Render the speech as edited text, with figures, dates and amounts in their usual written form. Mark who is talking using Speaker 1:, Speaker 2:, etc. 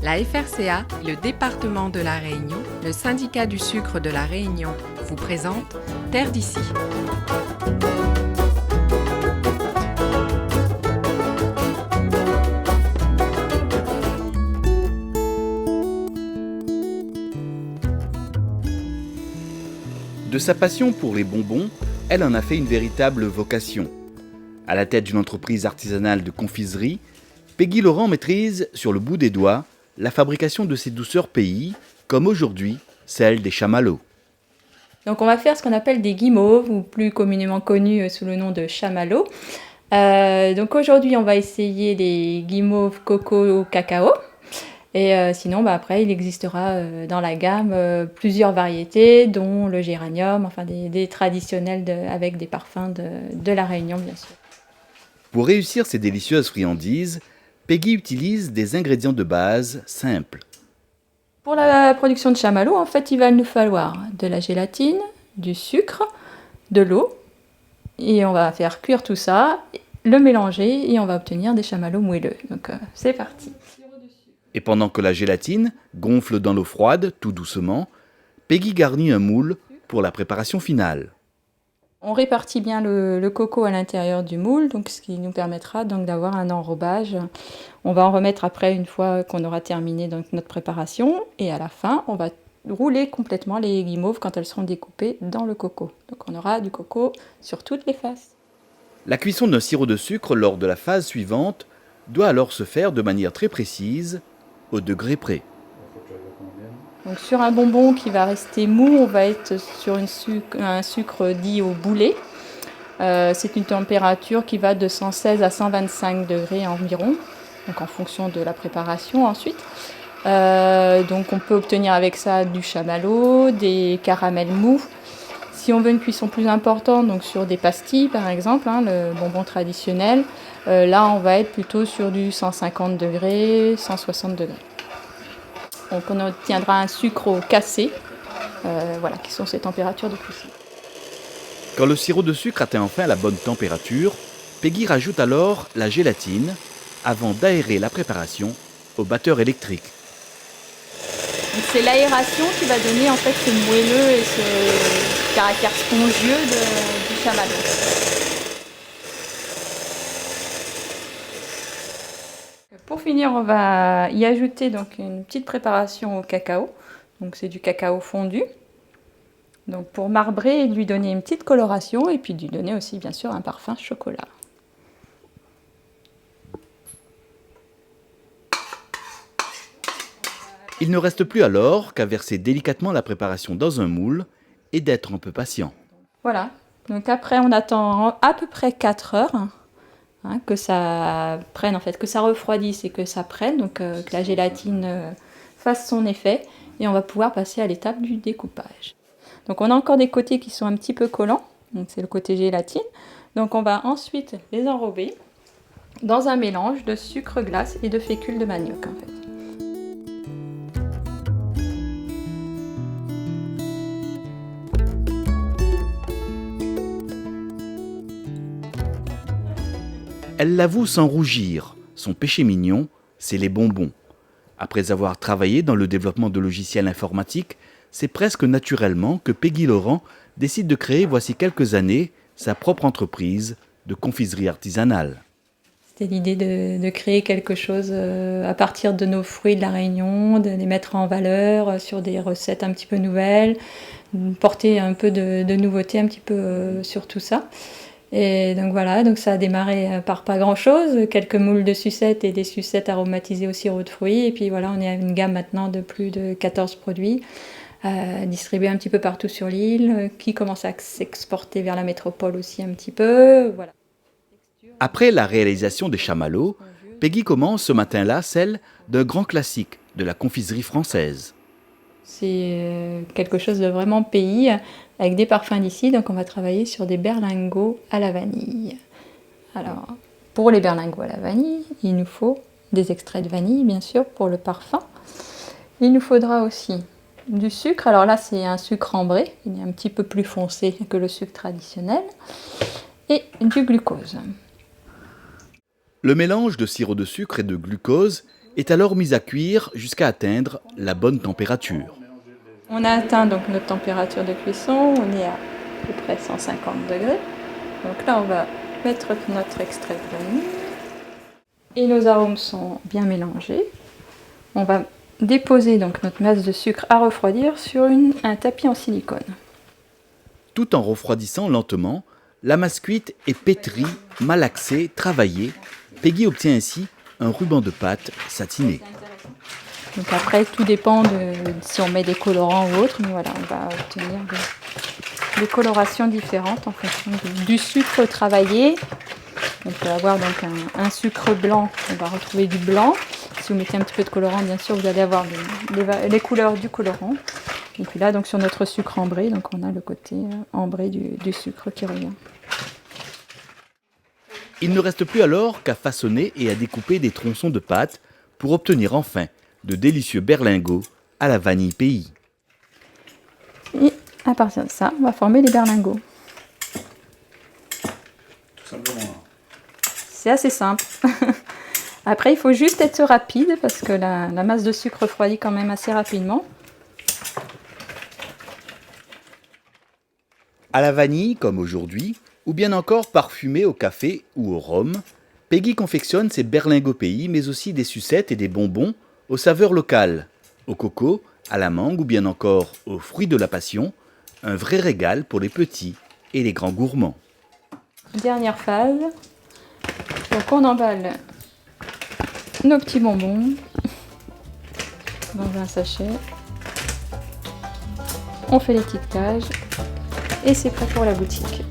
Speaker 1: La FRCA, le département de la Réunion, le syndicat du sucre de la Réunion vous présente Terre d'ici.
Speaker 2: De sa passion pour les bonbons, elle en a fait une véritable vocation. À la tête d'une entreprise artisanale de confiserie, Peggy Laurent maîtrise sur le bout des doigts la fabrication de ces douceurs pays, comme aujourd'hui celle des chamallows.
Speaker 3: Donc on va faire ce qu'on appelle des guimauves, ou plus communément connus sous le nom de chamallows. Donc aujourd'hui on va essayer les guimauves coco cacao. Et sinon, après, il existera dans la gamme plusieurs variétés, dont le géranium, enfin des traditionnels avec des parfums de la Réunion, bien sûr.
Speaker 2: Pour réussir ces délicieuses friandises, Peggy utilise des ingrédients de base simples.
Speaker 3: Pour la production de chamallows, en fait, il va nous falloir de la gélatine, du sucre, de l'eau, et on va faire cuire tout ça, le mélanger, et on va obtenir des chamallows moelleux. Donc, c'est parti.
Speaker 2: Et pendant que la gélatine gonfle dans l'eau froide, tout doucement, Peggy garnit un moule pour la préparation finale.
Speaker 3: On répartit bien le coco à l'intérieur du moule, donc ce qui nous permettra donc d'avoir un enrobage. On va en remettre après une fois qu'on aura terminé donc notre préparation, et à la fin, on va rouler complètement les guimauves quand elles seront découpées dans le coco. Donc on aura du coco sur toutes les faces.
Speaker 2: La cuisson d'un sirop de sucre lors de la phase suivante doit alors se faire de manière très précise, au degré près.
Speaker 3: Donc sur un bonbon qui va rester mou, on va être sur un sucre dit au boulet. C'est une température qui va de 116 à 125 degrés environ, donc en fonction de la préparation ensuite. Donc on peut obtenir avec ça du chamallow, des caramels mous. Si on veut une cuisson plus importante, donc sur des pastilles par exemple, le bonbon traditionnel, là on va être plutôt sur du 150 degrés, 160 degrés. Donc on obtiendra un sucre cassé, qui sont ces températures de cuisson.
Speaker 2: Quand le sirop de sucre atteint enfin la bonne température, Peggy rajoute alors la gélatine avant d'aérer la préparation au batteur électrique.
Speaker 3: Donc c'est l'aération qui va donner en fait ce moelleux et ce caractère spongieux du chamallow. Pour finir, on va y ajouter donc une petite préparation au cacao. Donc c'est du cacao fondu. Donc pour marbrer et lui donner une petite coloration et puis lui donner aussi bien sûr un parfum chocolat.
Speaker 2: Il ne reste plus alors qu'à verser délicatement la préparation dans un moule et d'être un peu patient.
Speaker 3: Voilà. Donc après on attend à peu près 4 heures. Que ça prenne, en fait, que ça refroidisse et que ça prenne, donc que la gélatine fasse son effet, et on va pouvoir passer à l'étape du découpage. Donc on a encore des côtés qui sont un petit peu collants, donc c'est le côté gélatine. Donc on va ensuite les enrober dans un mélange de sucre glace et de fécule de manioc en fait.
Speaker 2: Elle l'avoue sans rougir, son péché mignon, c'est les bonbons. Après avoir travaillé dans le développement de logiciels informatiques, c'est presque naturellement que Peggy Laurent décide de créer, voici quelques années, sa propre entreprise de confiserie artisanale.
Speaker 3: C'était l'idée de créer quelque chose à partir de nos fruits de la Réunion, de les mettre en valeur sur des recettes un petit peu nouvelles, porter un peu de nouveauté un petit peu sur tout ça. Et donc voilà, donc ça a démarré par pas grand-chose, quelques moules de sucettes et des sucettes aromatisées au sirop de fruits. Et puis voilà, on est à une gamme maintenant de plus de 14 produits, distribués un petit peu partout sur l'île, qui commencent à s'exporter vers la métropole aussi un petit peu. Voilà.
Speaker 2: Après la réalisation des chamallows, Peggy commence ce matin-là celle d'un grand classique de la confiserie française.
Speaker 3: C'est quelque chose de vraiment pays, avec des parfums d'ici, donc on va travailler sur des berlingots à la vanille. Alors, pour les berlingots à la vanille, il nous faut des extraits de vanille, bien sûr, pour le parfum. Il nous faudra aussi du sucre, alors là c'est un sucre ambré, il est un petit peu plus foncé que le sucre traditionnel, et du glucose.
Speaker 2: Le mélange de sirop de sucre et de glucose est alors mise à cuire jusqu'à atteindre la bonne température.
Speaker 3: On a atteint donc notre température de cuisson, on est à peu près 150 degrés. Donc là, on va mettre notre extrait de vanille. Et nos arômes sont bien mélangés. On va déposer donc notre masse de sucre à refroidir sur un tapis en silicone.
Speaker 2: Tout en refroidissant lentement, la masse cuite est pétrie, malaxée, travaillée. Peggy obtient ainsi un ruban de pâte satiné.
Speaker 3: Donc après, tout dépend de si on met des colorants ou autre, mais voilà, on va obtenir des colorations différentes en fonction du sucre travaillé. On peut avoir donc un sucre blanc, on va retrouver du blanc. Si vous mettez un petit peu de colorant, bien sûr, vous allez avoir les couleurs du colorant. Et puis là, donc sur notre sucre ambré, donc on a le côté ambré du sucre qui revient.
Speaker 2: Il ne reste plus alors qu'à façonner et à découper des tronçons de pâte pour obtenir enfin de délicieux berlingots à la vanille pays.
Speaker 3: Et à partir de ça, on va former les berlingots.
Speaker 4: Tout simplement.
Speaker 3: C'est assez simple. Après, il faut juste être rapide parce que la masse de sucre refroidit quand même assez rapidement.
Speaker 2: À la vanille, comme aujourd'hui, ou bien encore parfumé au café ou au rhum, Peggy confectionne ses berlingots pays, mais aussi des sucettes et des bonbons aux saveurs locales, au coco, à la mangue ou bien encore aux fruits de la passion, un vrai régal pour les petits et les grands gourmands.
Speaker 3: Dernière phase. Donc on emballe nos petits bonbons dans un sachet. On fait l'étiquetage et c'est prêt pour la boutique.